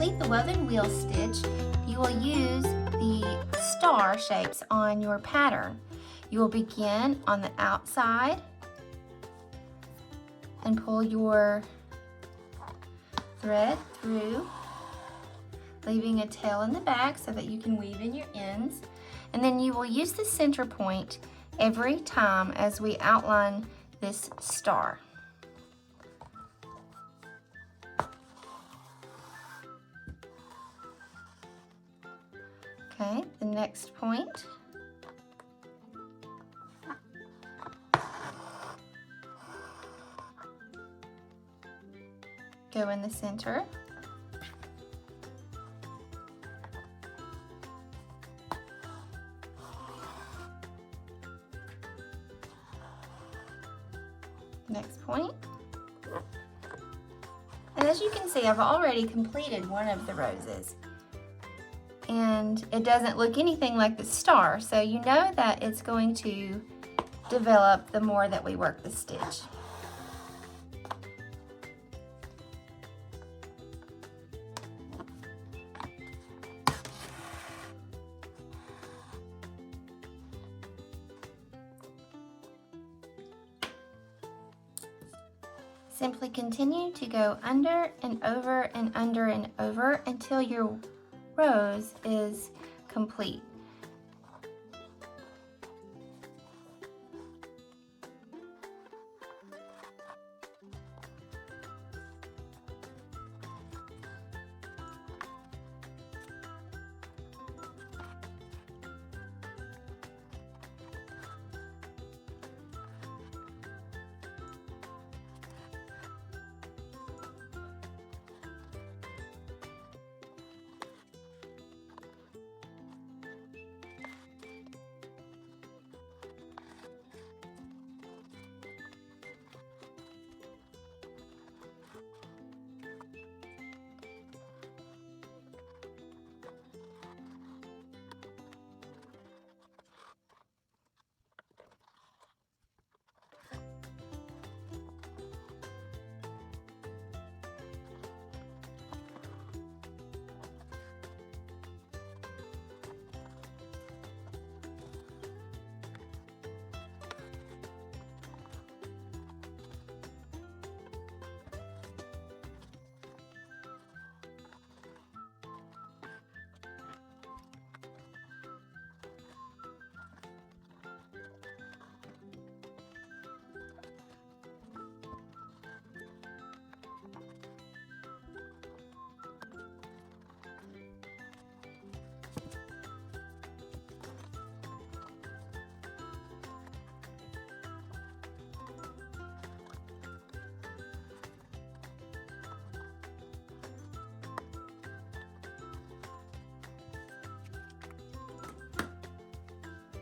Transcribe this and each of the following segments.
complete the woven wheel stitch, you will use the star shapes on your pattern. You will begin on the outside and pull your thread through, leaving a tail in the back so that you can weave in your ends. And then you will use the center point every time as we outline this star. Okay, the next point. Go in the center. Next point. And as you can see, I've already completed one of the roses. And it doesn't look anything like the star, so you know that it's going to develop the more that we work the stitch. Simply continue to go under and over and under and over until your rose is complete.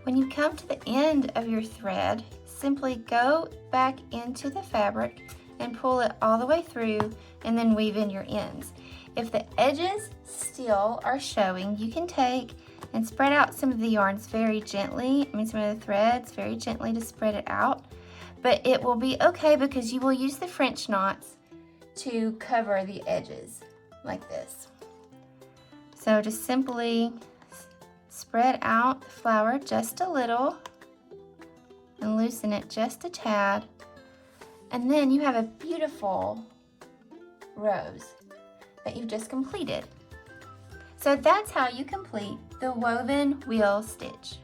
When you come to the end of your thread, simply go back into the fabric and pull it all the way through and then weave in your ends. If the edges still are showing, you can take and spread out some of the yarns very gently, some of the threads very gently to spread it out. But it will be okay because you will use the French knots to cover the edges like this. So just simply spread out the flower just a little and loosen it just a tad, and then you have a beautiful rose that you've just completed. So that's how you complete the woven wheel stitch.